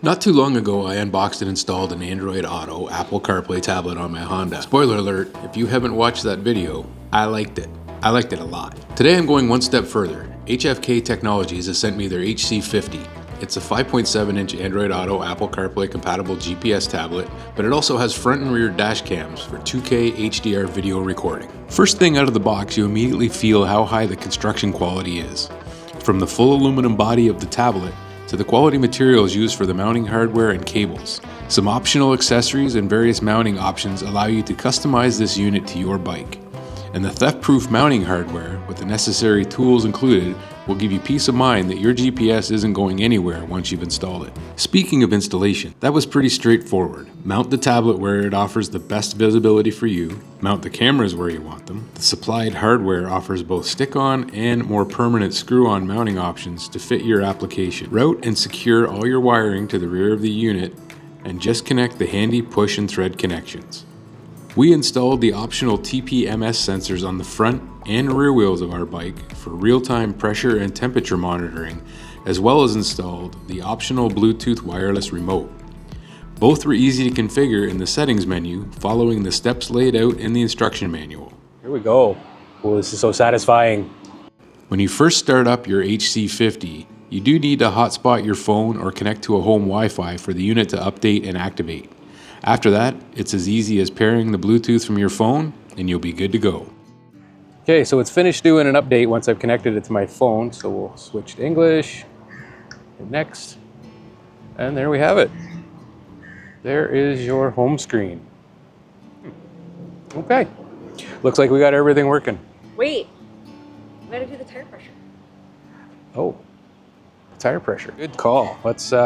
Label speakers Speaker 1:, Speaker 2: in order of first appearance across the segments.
Speaker 1: Not too long ago, I unboxed and installed an Android Auto Apple Carplay tablet on my Honda. Spoiler alert, if you haven't watched that video, I liked it. I liked it a lot. Today I'm going one step further. HFK Technologies has sent me their HC50. It's a 5.7-inch Android Auto Apple CarPlay compatible GPS tablet, but it also has front and rear dash cams for 2K HDR video recording. First thing out of the box, you immediately feel how high the construction quality is. From the full aluminum body of the tablet, to the quality materials used for the mounting hardware and cables. Some optional accessories and various mounting options allow you to customize this unit to your bike. And the theft-proof mounting hardware, with the necessary tools included, will give you peace of mind that your GPS isn't going anywhere once you've installed it. Speaking of installation, that was pretty straightforward. Mount the tablet where it offers the best visibility for you, mount the cameras where you want them. The supplied hardware offers both stick-on and more permanent screw-on mounting options to fit your application. Route and secure all your wiring to the rear of the unit and just connect the handy push and thread connections. We installed the optional TPMS sensors on the front and rear wheels of our bike for real-time pressure and temperature monitoring, as well as installed the optional Bluetooth wireless remote. Both were easy to configure in the settings menu, following the steps laid out in the instruction manual.
Speaker 2: Here we go. Oh, this is so satisfying.
Speaker 1: When you first start up your HC50, you do need to hotspot your phone or connect to a home Wi-Fi for the unit to update and activate. After that, it's as easy as pairing the Bluetooth from your phone and you'll be good to go.
Speaker 2: Okay, so it's finished doing an update once I've connected it to my phone. So we'll switch to English, hit next, and there we have it. There is your home screen. Okay, looks like we got everything working.
Speaker 3: Wait, we gotta do the tire pressure.
Speaker 2: Oh, tire pressure, good call. Let's take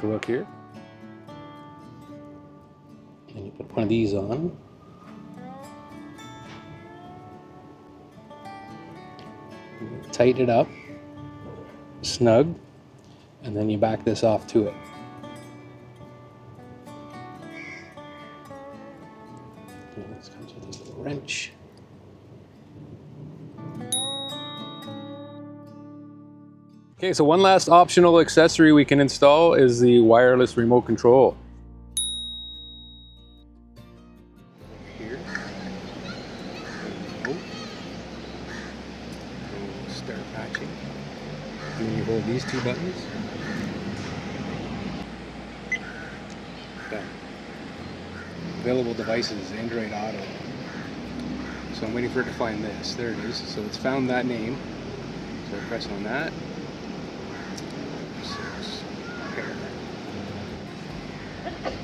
Speaker 2: a look here. And you put one of these on. Tighten it up, snug, and then you back this off to it. And this comes with this little wrench. Okay, so one last optional accessory we can install is the wireless remote control. Here. Start patching. And then you hold these two buttons. Done. Available devices, Android Auto. So I'm waiting for it to find this. There it is. So it's found that name. So I press on that.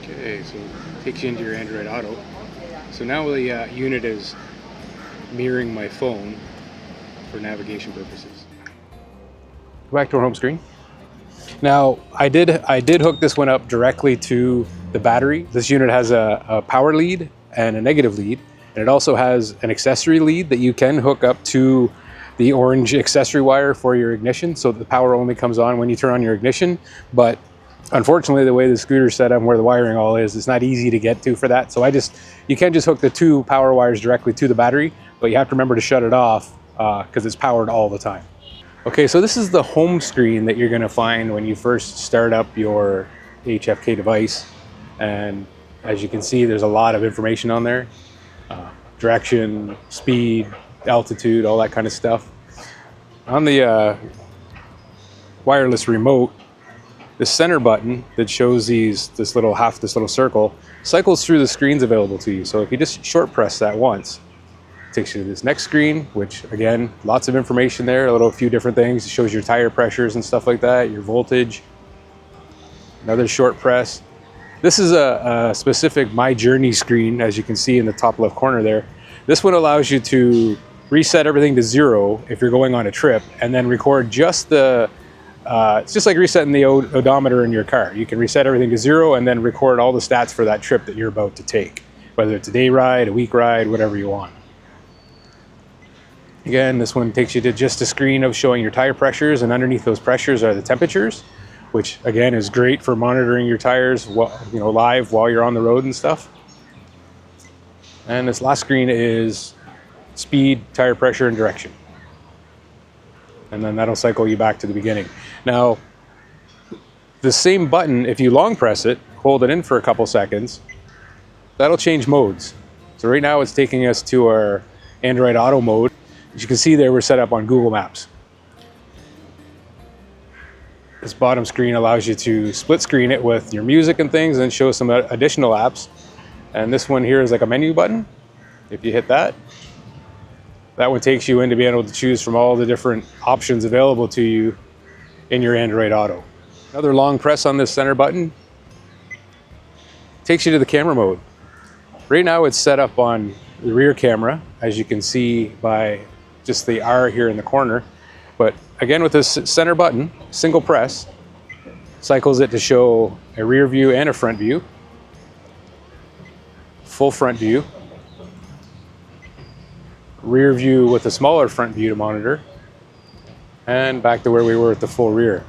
Speaker 2: Okay, so it takes you into your Android Auto. So now the unit is mirroring my phone for navigation purposes. Go back to our home screen. Now, I did hook this one up directly to the battery. This unit has a power lead and a negative lead, and it also has an accessory lead that you can hook up to the orange accessory wire for your ignition, so that the power only comes on when you turn on your ignition. But unfortunately, the way the scooter's set up, where the wiring all is, it's not easy to get to for that. So you can't just hook the two power wires directly to the battery, but you have to remember to shut it off because it's powered all the time. Okay, so this is the home screen that you're gonna find when you first start up your HFK device. And as you can see, there's a lot of information on there. Direction, speed, altitude, all that kind of stuff. On the wireless remote, the center button that shows this little circle cycles through the screens available to you. So if you just short press that once, it takes you to this next screen, which again, lots of information there, a few different things. It shows your tire pressures and stuff like that, your voltage. Another short press. This is a specific My Journey screen, as you can see in the top left corner there. This one allows you to reset everything to 0 if you're going on a trip, and then record just the it's just like resetting the odometer in your car. You can reset everything to 0 and then record all the stats for that trip that you're about to take, whether it's a day ride, a week ride, whatever you want. Again, this one takes you to just a screen of showing your tire pressures, and underneath those pressures are the temperatures, which again is great for monitoring your tires live while you're on the road and stuff. And this last screen is speed, tire pressure, and direction. And then that'll cycle you back to the beginning. Now, The same button, if you long press it, hold it in for a couple seconds, that'll change modes. So right now it's taking us to our Android Auto mode. As you can see there, we're set up on Google Maps. This bottom screen allows you to split screen it with your music and things and show some additional apps. And this one here is like a menu button. If you hit that, that one takes you in to be able to choose from all the different options available to you in your Android Auto. Another long press on this center button takes you to the camera mode. Right now it's set up on the rear camera, as you can see by just the R here in the corner. But again, with this center button, single press, cycles it to show a rear view and a front view, full front view, rear view with a smaller front view to monitor, and back to where we were at the full rear.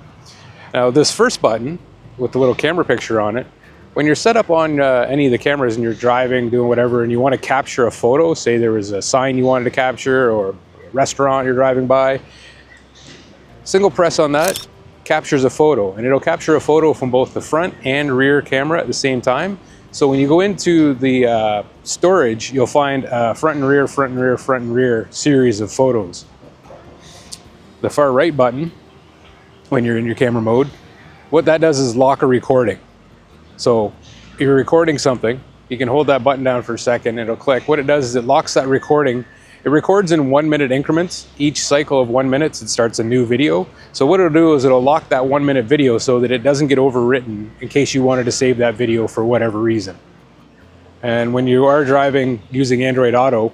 Speaker 2: Now this first button with the little camera picture on it, when you're set up on any of the cameras and you're driving, doing whatever, and you want to capture a photo, say there was a sign you wanted to capture or a restaurant you're driving by, single press on that captures a photo, and it'll capture a photo from both the front and rear camera at the same time. So when you go into the storage, you'll find front and rear, front and rear, front and rear series of photos. The far right button, when you're in your camera mode, what that does is lock a recording. So if you're recording something, you can hold that button down for a second, it'll click. What it does is it locks that recording. It records in 1 minute increments. Each cycle of 1 minute, it starts a new video. So what it'll do is it'll lock that 1 minute video so that it doesn't get overwritten in case you wanted to save that video for whatever reason. And when you are driving using Android Auto,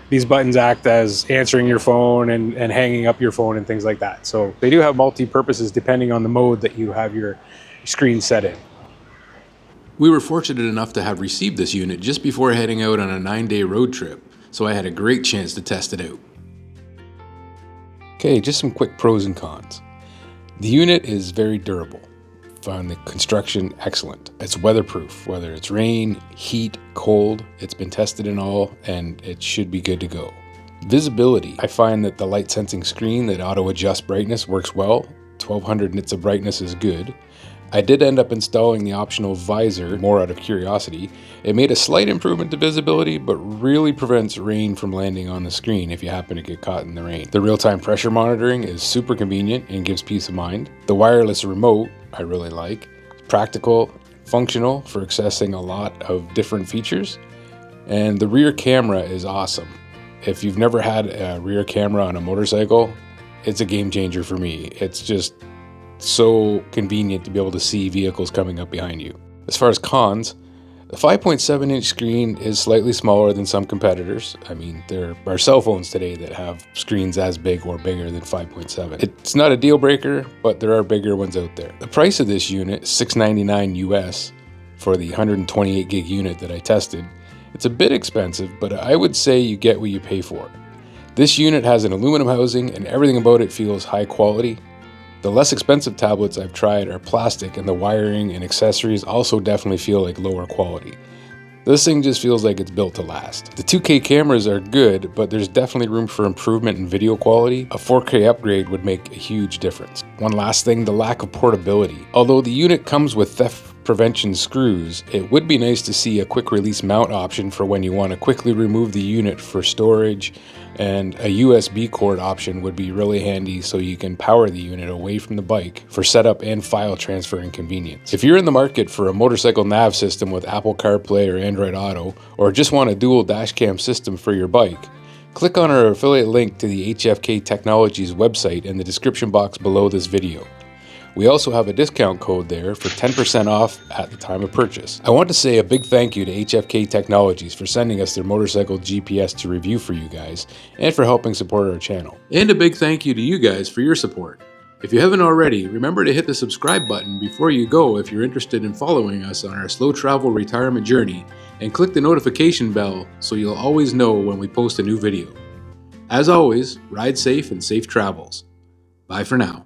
Speaker 2: these buttons act as answering your phone and hanging up your phone and things like that. So they do have multi-purposes depending on the mode that you have your screen set in.
Speaker 1: We were fortunate enough to have received this unit just before heading out on a 9-day road trip, so I had a great chance to test it out. Okay, just some quick pros and cons. The unit is very durable. Found the construction excellent. It's weatherproof, whether it's rain, heat, cold, it's been tested and all, and it should be good to go. Visibility, I find that the light sensing screen that auto adjusts brightness works well. 1200 nits of brightness is good. I did end up installing the optional visor more out of curiosity. It made a slight improvement to visibility, but really prevents rain from landing on the screen if you happen to get caught in the rain. The real-time pressure monitoring is super convenient and gives peace of mind. The wireless remote I really like. It's practical, functional for accessing a lot of different features. And the rear camera is awesome. If you've never had a rear camera on a motorcycle, it's a game changer for me. It's just so convenient to be able to see vehicles coming up behind you. As far as cons, the 5.7 inch screen is slightly smaller than some competitors. I mean, there are cell phones today that have screens as big or bigger than 5.7. It's not a deal breaker, but there are bigger ones out there. The price of this unit is $699 US for the 128 gig unit that I tested. It's a bit expensive, but I would say you get what you pay for. This unit has an aluminum housing and everything about it feels high quality. The less expensive tablets I've tried are plastic, and the wiring and accessories also definitely feel like lower quality. This thing just feels like it's built to last. The 2K cameras are good, but there's definitely room for improvement in video quality. A 4K upgrade would make a huge difference. One last thing, the lack of portability. Although the unit comes with theft prevention screws, it would be nice to see a quick release mount option for when you want to quickly remove the unit for storage, and a USB cord option would be really handy so you can power the unit away from the bike for setup and file transfer and convenience. If you're in the market for a motorcycle nav system with Apple Carplay or Android Auto, or just want a dual Dashcam system for your bike, click on our affiliate link to the HFK Technologies website in the description box below this video. We also have a discount code there for 10% off at the time of purchase. I want to say a big thank you to HFK Technologies for sending us their motorcycle GPS to review for you guys and for helping support our channel. And a big thank you to you guys for your support. If you haven't already, remember to hit the subscribe button before you go if you're interested in following us on our slow travel retirement journey, and click the notification bell so you'll always know when we post a new video. As always, ride safe and safe travels. Bye for now.